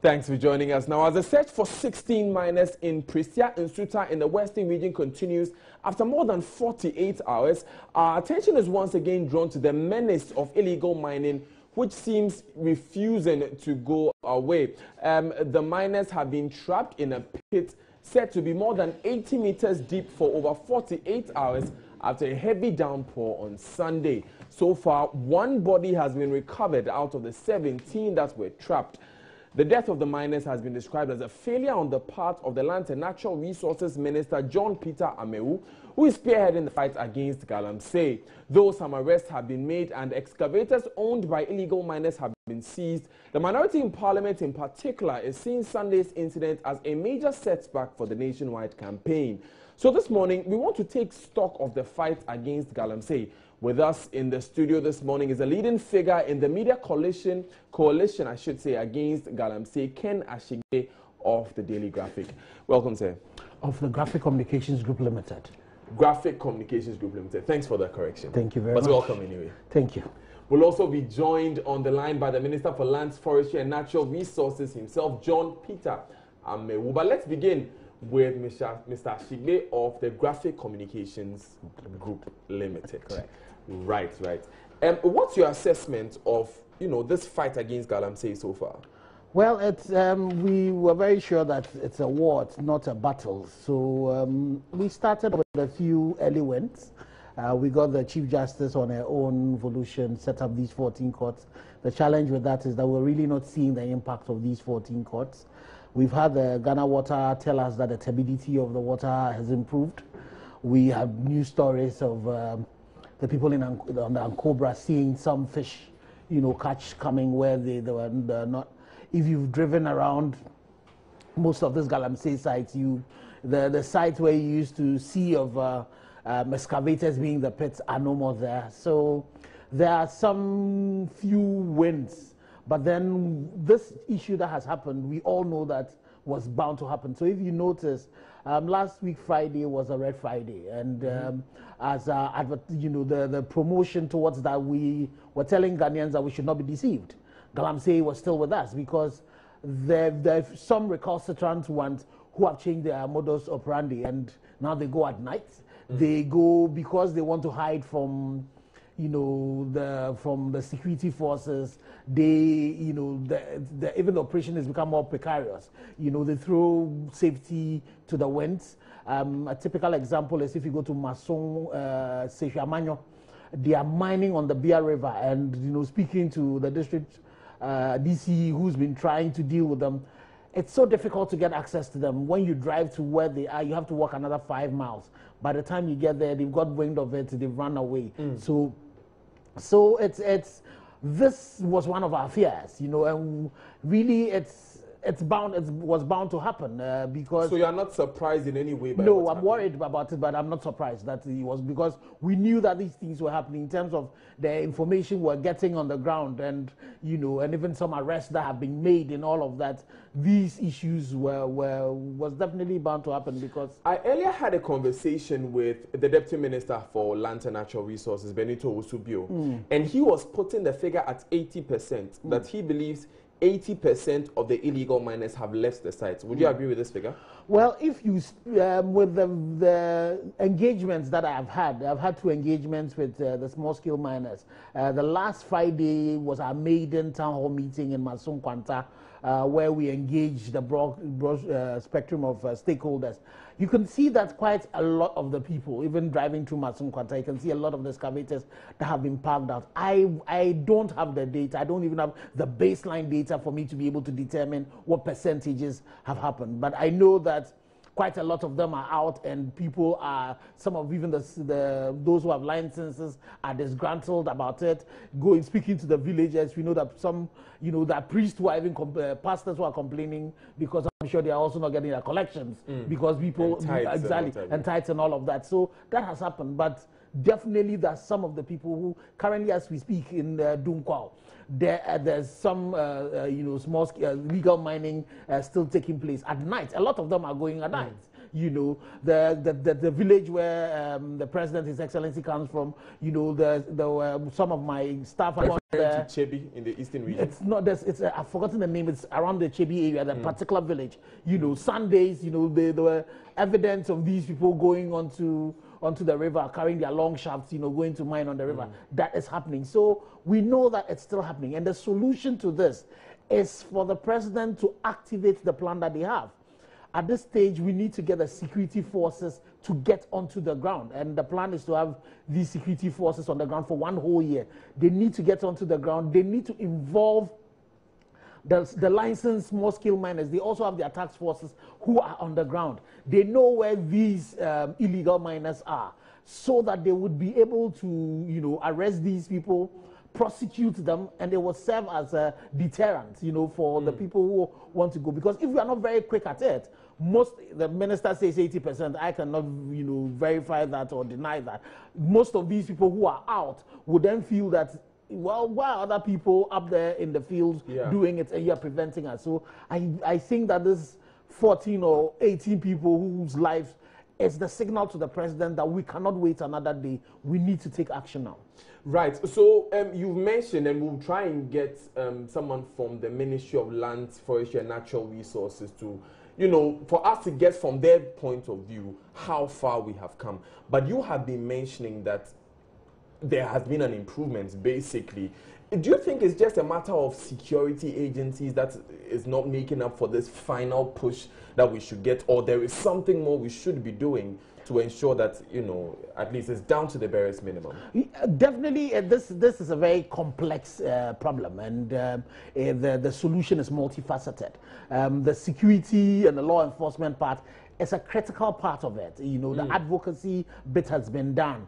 Thanks for joining us. Now, as the search for 16 miners in Prestea, Nsuta in the Western region continues after more than 48 hours, our attention is once again drawn to the menace of illegal mining, which seems refusing to go away. The miners have been trapped in a pit said to be more than 80 meters deep for over 48 hours after a heavy downpour on Sunday. So far, one body has been recovered out of the 17 that were trapped. The death of the miners has been described as a failure on the part of the Land and Natural Resources Minister John Peter Amewu, who is spearheading the fight against Galamsey. Though some arrests have been made and excavators owned by illegal miners have been seized, the minority in Parliament in particular is seeing Sunday's incident as a major setback for the nationwide campaign. So this morning, we want to take stock of the fight against Galamsey. With us in the studio this morning is a leading figure in the media coalition against Galamsey, Ken Ashigbe of the Daily Graphic. Welcome, sir. Of the Graphic Communications Group Limited. Graphic Communications Group Limited. Thanks for that correction. Thank you very much. But welcome anyway. Thank you. We'll also be joined on the line by the Minister for Lands, Forestry and Natural Resources himself, John Peter Amewu. But let's begin with Mr. Ashigbe of the Graphic Communications Group Limited. Correct. Right. What's your assessment of, this fight against Galamsey so far? Well, it's we were very sure that it's a war, it's not a battle. So we started with a few early wins. We got the Chief Justice on her own volition, set up these 14 courts. The challenge with that is that we're really not seeing the impact of these 14 courts. We've had the Ghana Water tell us that the turbidity of the water has improved. We have news stories of the people on the Ankobra seeing some fish, catch coming where they were not. If you've driven around most of these Galamsey sites, the sites where you used to see of excavators being the pits are no more there. So there are some few wins, but then this issue that has happened, we all know that was bound to happen. So if you notice, last week Friday was a Red Friday, and as the promotion towards that, we were telling Ghanaians that we should not be deceived. Galamsey was still with us because there are some recalcitrant ones who have changed their modus operandi, and now they go at night. They go because they want to hide from the security forces. They, even the operation has become more precarious. They throw safety to the winds. A typical example is if you go to Masong, Seshuamanyo, they are mining on the Bia River, and speaking to the district DC who's been trying to deal with them, it's so difficult to get access to them. When you drive to where they are, you have to walk another 5 miles. By the time you get there, they've got wind of it, they've run away. So this was one of our fears, and really it was bound to happen because. So you are not surprised in any way? No, I'm worried about it, but I'm not surprised that it was, because we knew that these things were happening in terms of the information we're getting on the ground, and and even some arrests that have been made and all of that. These issues was definitely bound to happen because. I earlier had a conversation with the Deputy Minister for Land and Natural Resources, Benito Osubio, and he was putting the figure at 80%, that he believes 80% of the illegal miners have left the sites. Would you agree with this figure? Well, if you, with the engagements that I've had 2 engagements with the small-scale miners. The last Friday was our maiden town hall meeting in Masong Kwanta, where we engaged the broad spectrum of stakeholders. You can see that quite a lot of the people, even driving through Masong Kwanta, you can see a lot of the excavators that have been parked out. I don't have the data. I don't even have the baseline data for me to be able to determine what percentages have happened. But I know that quite a lot of them are out, and people are, some of even those who have licenses are disgruntled about it. Speaking to the villagers, we know that some, that priests who are even pastors who are complaining because I'm sure they are also not getting their collections because people and tithes and all of that. So that has happened, but definitely there's some of the people who currently, as we speak, in Dunkwao, there's some small legal mining still taking place at night. A lot of them are going at night. you know, the village where the president, His Excellency, comes from, you know, some of my staff are there. To Chebi in the eastern region. It's not this. It's I've forgotten the name. It's around the Chebi area, that particular village. You know, Sundays, you know, there were evidence of these people going onto the river, carrying their long shafts, you know, going to mine on the river. That is happening. So we know that it's still happening. And the solution to this is for the president to activate the plan that they have. At this stage, we need to get the security forces to get onto the ground. And the plan is to have these security forces on the ground for 1 whole year. They need to get onto the ground. They need to involve the licensed small-scale miners. They also have their task forces who are on the ground. They know where these illegal miners are, so that they would be able to, you know, arrest these people, prosecute them, and they will serve as a deterrent, you know, for the people who want to go. Because if we are not very quick at it, the minister says 80%, I cannot, you know, verify that or deny that. Most of these people who are out would then feel that, well, why are other people up there in the fields doing it and you're preventing us? So I think that this 14 or 18 people whose lives is the signal to the president that we cannot wait another day. We need to take action now. Right. So you've mentioned, and we'll try and get someone from the Ministry of Lands, Forestry and Natural Resources to, you know, for us to get from their point of view how far we have come. But you have been mentioning that there has been an improvement, basically. Do you think it's just a matter of security agencies that is not making up for this final push that we should get, or there is something more we should be doing to ensure that, you know, at least it's down to the barest minimum? Definitely, this is a very complex problem, and the solution is multifaceted. The security and the law enforcement part is a critical part of it. You know, the advocacy bit has been done.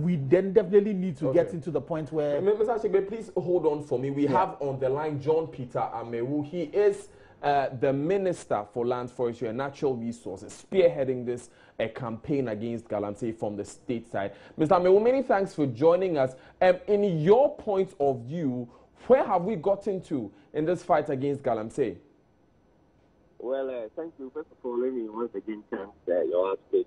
We then definitely need to get into the point where... Mr. Ashigbe, please hold on for me. We have on the line John Peter Amewu. He is the Minister for Lands, Forestry and Natural Resources, spearheading this campaign against Galamsey from the state side. Mr. Amewu, many thanks for joining us. In your point of view, where have we gotten to in this fight against Galamsey? Well, thank you. First of all, let me once again thank your outfit,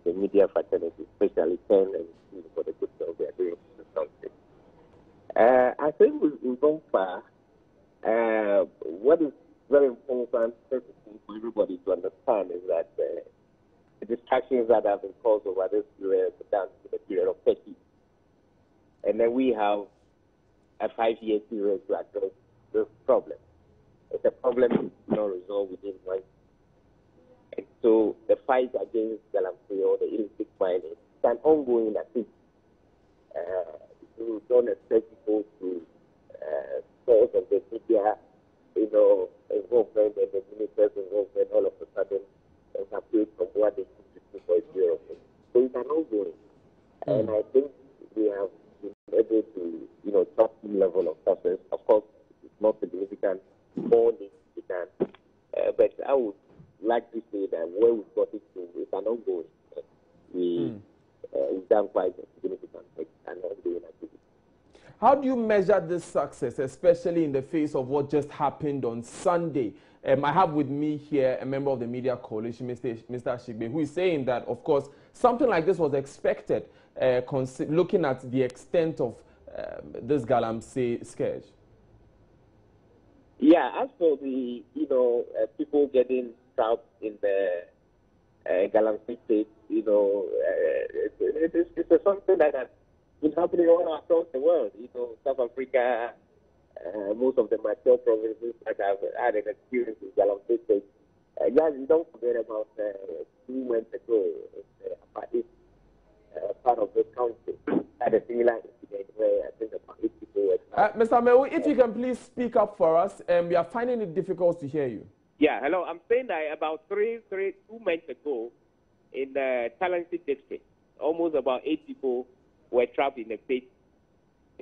the media fraternity, especially Ken and for the good job they are doing in the country. I think we've gone far. What is very important for everybody to understand is that the distractions that have been caused over this period down to the period of 30. And then we have a 5-year period to address this problem. It's a problem not resolved within 1 year. And so the fight against Galamsey or the illicit mining is an ongoing activity. You don't expect people to source of the media, you know, involvement and the minister's involvement all of a sudden and separate from what they used to do for a year or so. So it's an ongoing. And I think we have been able to, you know, top level of success. Of course, it's not significant. More needs to be done. But I would like to say that where we've got it to is an ongoing. We've done quite a significant and ongoing activity. How do you measure this success, especially in the face of what just happened on Sunday? I have with me here a member of the media coalition, Mr. Ashigbe, who is saying that, of course, something like this was expected, looking at the extent of this Galamsey scourge. Yeah, as for the, you know, people getting trapped in the Galamsey state, you know, it's something that has been happening all across the world. You know, South Africa, most of the mature provinces that have had an experience in Galamsey state. Guys, you don't forget about 2 months ago, part of this country had a similar incident where I think about 8 people were... Mr. Amewu, if you can please speak up for us, we are finding it difficult to hear you. Yeah, hello. I'm saying that about 2 months ago in the Galamsey district, almost about 8 people were trapped in a pit.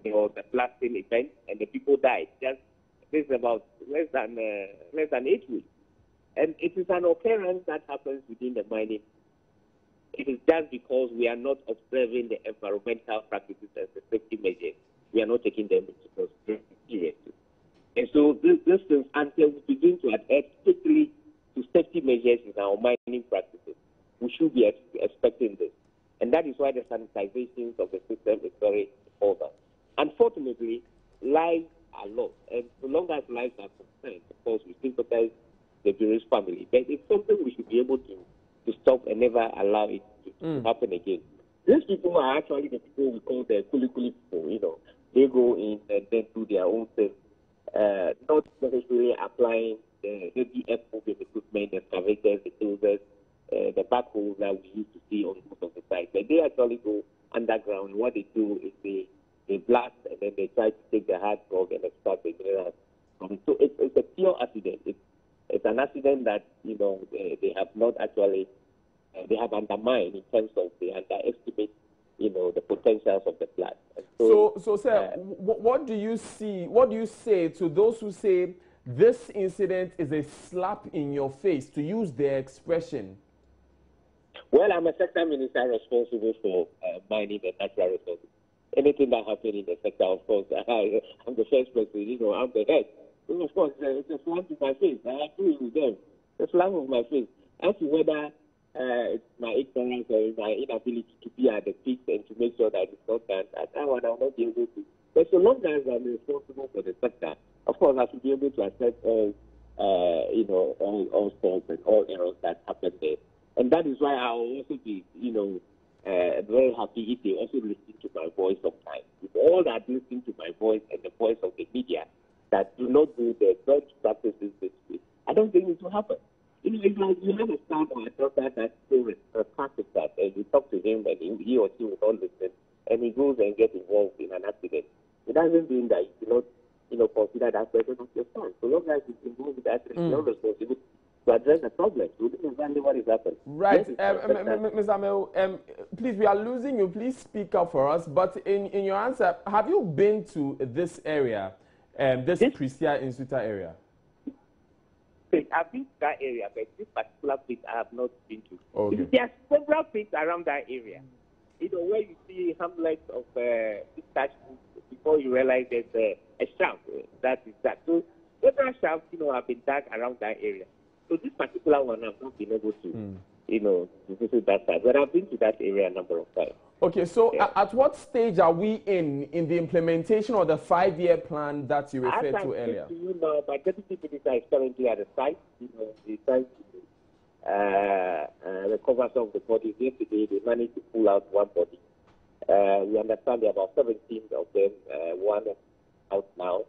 It was a blasting event, and the people died. This is about less than 8 weeks. And it is an occurrence that happens within the mining. It is just because we are not observing the environmental practices and the safety measures. We are not taking them into consideration seriously. And so this is until we begin to adhere strictly to safety measures in our mining practices. We should be expecting this. And that is why the sanitization of the system is very important. Unfortunately, lives are lost. And so long as lives are concerned, of course, we sympathize the various family. But it's something we should be able to stop and never allow it to happen again. These people are actually the people we call the kuli people, you know. They go in and then do their own thing, not necessarily applying the heavy moving equipment, the excavators, the dozers, the backhoes that we used to see on most of the sites. But they actually go underground. What they do is they blast and then they try to take the hard rock and extract the minerals. So it's a pure accident. It's an accident that, you know, they have not actually, they have undermined in terms of they underestimate, you know, the potentials of the plant. So sir, what do you see, what do you say to those who say this incident is a slap in your face, to use their expression? Well, I'm a sector minister responsible for mining and natural resources. Anything that happens in the sector, of course, I'm the first person, you know, I'm the head. So of course, it's a slap in my face. I agree with them. It's a slap on my face. As to whether it's my ignorance or my inability to be at the peak and to make sure that it's not done, at that one I'll not be able to. But so long as I'm responsible for the sector, of course, I should be able to accept all, you know, all faults and all errors that happen there. And that is why I'll also be, you know, very happy if they also listen to my voice sometimes. If all that listen to my voice and the voice of the media that do not do the best practices this way, I don't think it will happen. You know, it's like you have a son or a daughter that's so practice that, and you talk to him and he or she will not listen, and he goes and gets involved in an accident. It doesn't mean that you cannot, you know, consider that person as your son. So long as he's involved with that, he's not responsible to address the problem. So this is exactly what is happening. Right. Ms. Amel, please, we are losing you. Please speak up for us. But in your answer, have you been to this area, this Prestea Nsuta area? I've been to that area, but this particular place I have not been to. Okay. There are several things around that area. You know, where you see hamlets of detached before you realize there's a shaft. That is that. So several shafts, you know, have been dug around that area. So this particular one I've not been able to, you know, to visit that side. But I've been to that area a number of times. Okay, so at what stage are we in the implementation of the 5-year plan that you referred to earlier? To you know, my deputy minister is currently at the site. You know, he's trying to recover some of the bodies. Yesterday, they managed to pull out one body. We understand there are about 17 of them. One out now.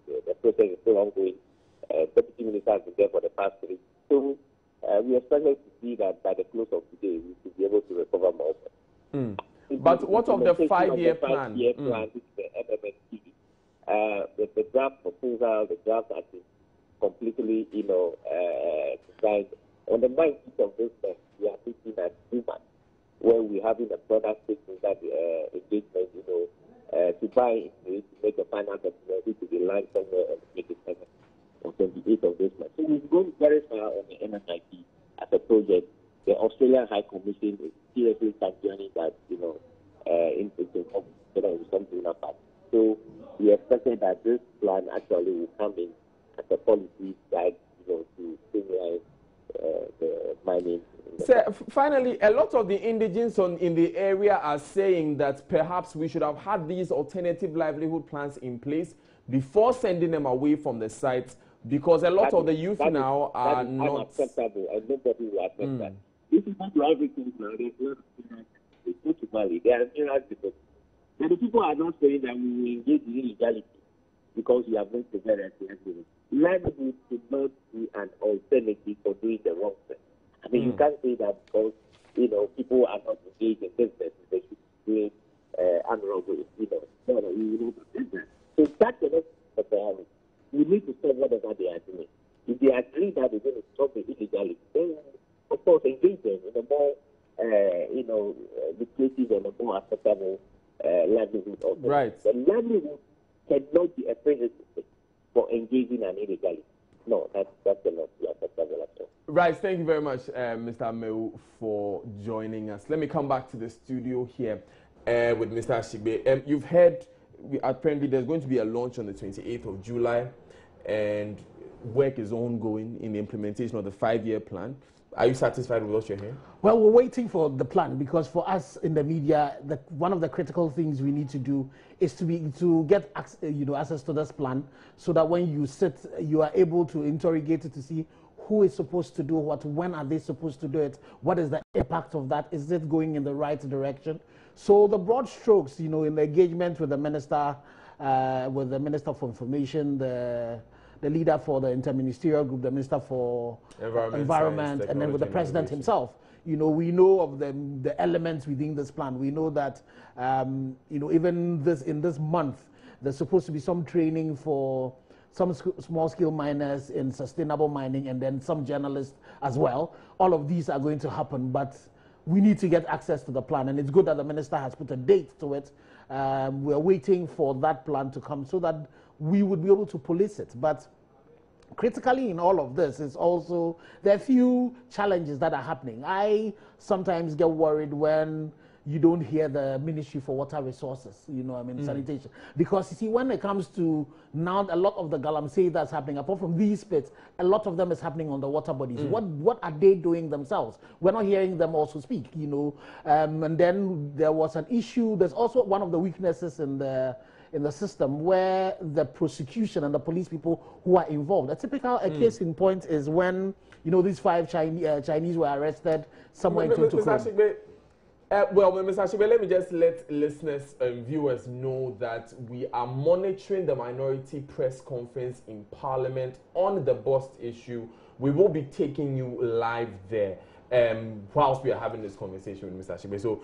The process is still ongoing. Deputy minister has been there for the past 3 weeks. So we expect to see that by the close of today, we should be able to recover more. But what of the 5-year plan? 5-year plan, which is the MMSP, the draft proposal, the draft has been completely, you know, designed. On the 19th of this month, we are meeting at 2 months, where we're having a broader statement that engagement, you know, to buy into it, to make a final document, to be launched somewhere on the 27th or 28th of this month. So we've gone very far on the MMIP as a project. The Australian High Commission is seriously championing that, you know, something like that. So we expected that this plan actually will come in as a policy guide, you know, to stimulate the mining. So finally, a lot of the indigents in the area are saying that perhaps we should have had these alternative livelihood plans in place before sending them away from the sites, because a lot of the youth now are not unacceptable, and nobody will accept that. This is not to everything now. There's a lot of they go to Mali. They are people. And the people are not saying that we will engage in illegality because we have not prepared as livelihood should not be an alternative for doing the wrong thing. I mean, you can't say that because, you know, people are not engaged in business, they should be doing unlawful, you know. No, we will not do that. So that cannot prepare. We need to stop whatever they are doing. If they agree that they're going to stop the illegality, then of course engage them in a more, you know, lucrative and a more acceptable livelihood. Right. The livelihood cannot be a prerequisite for engaging in illegality. No, that cannot be acceptable at all. Right. Thank you very much, Mr. Ameu, for joining us. Let me come back to the studio here with Mr. Ashigbe. You've heard, apparently there's going to be a launch on the 28th of July, and work is ongoing in the implementation of the 5-year plan. Are you satisfied with what you're hearing? Well, we're waiting for the plan, because for us in the media, one of the critical things we need to do is to get access to this plan, so that when you sit, you are able to interrogate it to see who is supposed to do what, when are they supposed to do it, what is the impact of that, is it going in the right direction? So the broad strokes, in the engagement with the Minister for Information, the leader for the interministerial group, the Minister for Environment, and then with the President himself. We know of the elements within this plan. We know that, even in this month, there's supposed to be some training for some small-scale miners in sustainable mining, and then some journalists as well. All of these are going to happen, but we need to get access to the plan, and it's good that the Minister has put a date to it. We're waiting for that plan to come so that we would be able to police it. But critically in all of this is also there are a few challenges that are happening. I sometimes get worried when you don't hear the Ministry for Water Resources, sanitation. Because you see, when it comes to now a lot of the Galamsey that's happening, apart from these pits, a lot of them is happening on the water bodies. What are they doing themselves? We're not hearing them also speak, And then there was an issue. There's also one of the weaknesses in the system where the prosecution and the police people who are involved. A typical case in point is when, these 5 Chinese were arrested somewhere in Tuntukuru. Well, Mr. Ashibe, let me just let listeners and viewers know that we are monitoring the minority press conference in Parliament on the bust issue. We will be taking you live there whilst we are having this conversation with Mr. Ashibe. So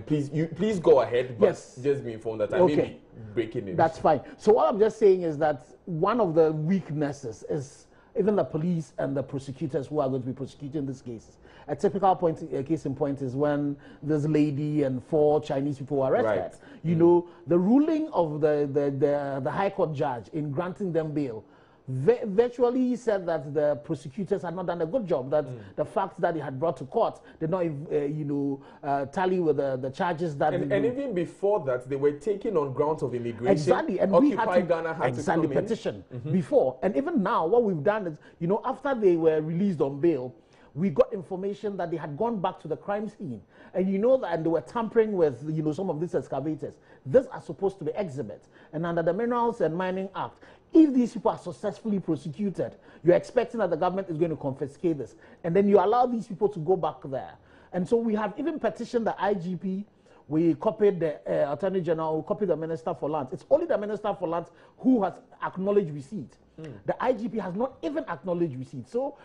please go ahead, but just be informed that I may be breaking news. That's fine. So what I'm just saying is that one of the weaknesses is even the police and the prosecutors who are going to be prosecuting these cases. A typical case in point is when this lady and 4 Chinese people were arrested. Right. The ruling of the High Court judge in granting them bail virtually said that the prosecutors had not done a good job, that the facts that they had brought to court did not, tally with the charges that... And even before that, they were taken on grounds of immigration. Exactly, and Occupy Ghana had to come in. Petition before. And even now, what we've done is, after they were released on bail, we got information that they had gone back to the crime scene. And and they were tampering with, some of these excavators. These are supposed to be exhibits. And under the Minerals and Mining Act, if these people are successfully prosecuted, you're expecting that the government is going to confiscate this. And then you allow these people to go back there. And so we have even petitioned the IGP. We copied the Attorney General, we copied the Minister for Lands. It's only the Minister for Lands who has acknowledged receipt. The IGP has not even acknowledged receipt. So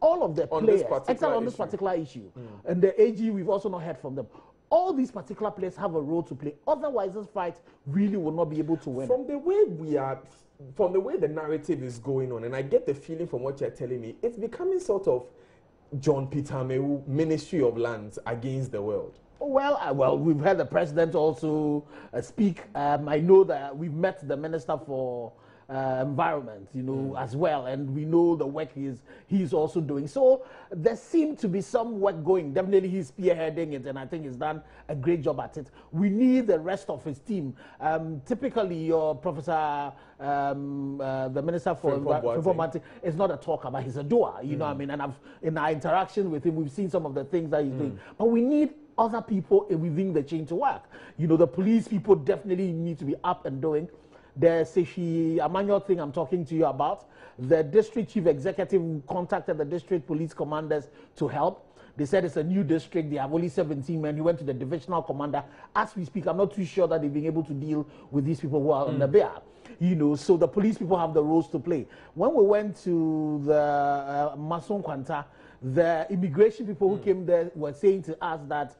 all of the players, except on this particular issue, and the AG, we've also not heard from them. All these particular players have a role to play. Otherwise, this fight really will not be able to win. From the way the narrative is going on, and I get the feeling from what you're telling me, it's becoming sort of John Peter Mewu, Ministry of Lands against the world. Well, we've heard the president also speak. I know that we've met the Minister for Environment, as well, and we know the work he's also doing. So there seems to be some work going. Definitely he's spearheading it, and I think he's done a great job at it. We need the rest of his team. Typically, your Professor, the Minister for Environment, is not a talker, but he's a doer. You know what I mean? And in our interaction with him, we've seen some of the things that he's doing. But we need other people within the chain to work. The police people definitely need to be up and doing. The Seshi Emmanuel thing I'm talking to you about, the district chief executive contacted the district police commanders to help. They said it's a new district. They have only 17 men. He went to the divisional commander. As we speak, I'm not too sure that they've been able to deal with these people who are on the bear. So the police people have the roles to play. When we went to the Mason Kwanta, the immigration people who came there were saying to us that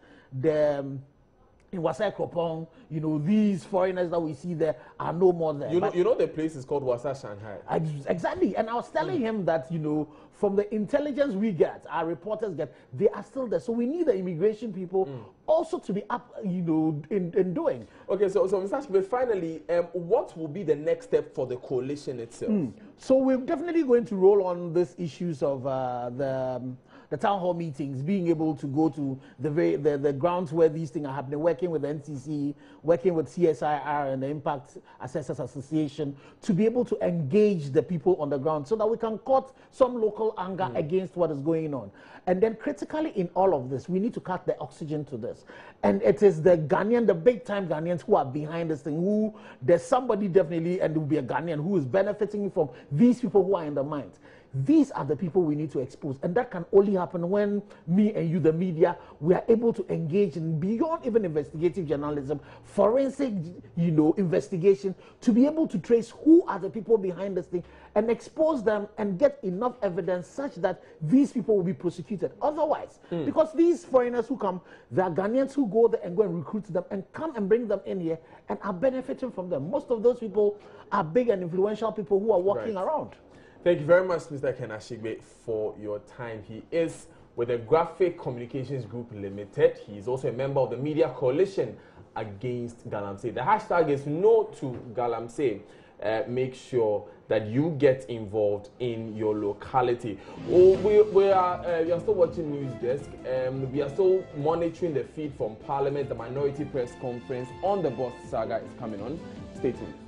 in Wasa Kropong, these foreigners that we see there are no more there. The place is called Wasa Shanghai. Exactly. And I was telling him that, from the intelligence we get, our reporters get, they are still there. So we need the immigration people also to be up, in doing. Okay, so Mr. Ashibe, finally, what will be the next step for the coalition itself? So we're definitely going to roll on these issues of the town hall meetings, being able to go to the grounds where these things are happening, working with the NCC, working with CSIR and the Impact Assessors Association, to be able to engage the people on the ground so that we can cut some local anger against what is going on. And then critically in all of this, we need to cut the oxygen to this. And it is the Ghanaian, the big-time Ghanaians who are behind this thing, who there's somebody definitely, and there will be a Ghanaian who is benefiting from these people who are in the minds. These are the people we need to expose. And that can only happen when me and you, the media, we are able to engage in beyond even investigative journalism, forensic, investigation, to be able to trace who are the people behind this thing and expose them and get enough evidence such that these people will be prosecuted. Otherwise, because these foreigners who come, there are Ghanaians who go there and go and recruit them and come and bring them in here and are benefiting from them. Most of those people are big and influential people who are walking around. Thank you very much, Mr. Ken Ashigbe, for your time. He is with the Graphic Communications Group Limited. He is also a member of the Media Coalition Against Galamsey. The hashtag is No to Galamsey. Make sure that you get involved in your locality. We are still watching News Desk. We are still monitoring the feed from Parliament. The Minority Press Conference on the Boss saga is coming on. Stay tuned.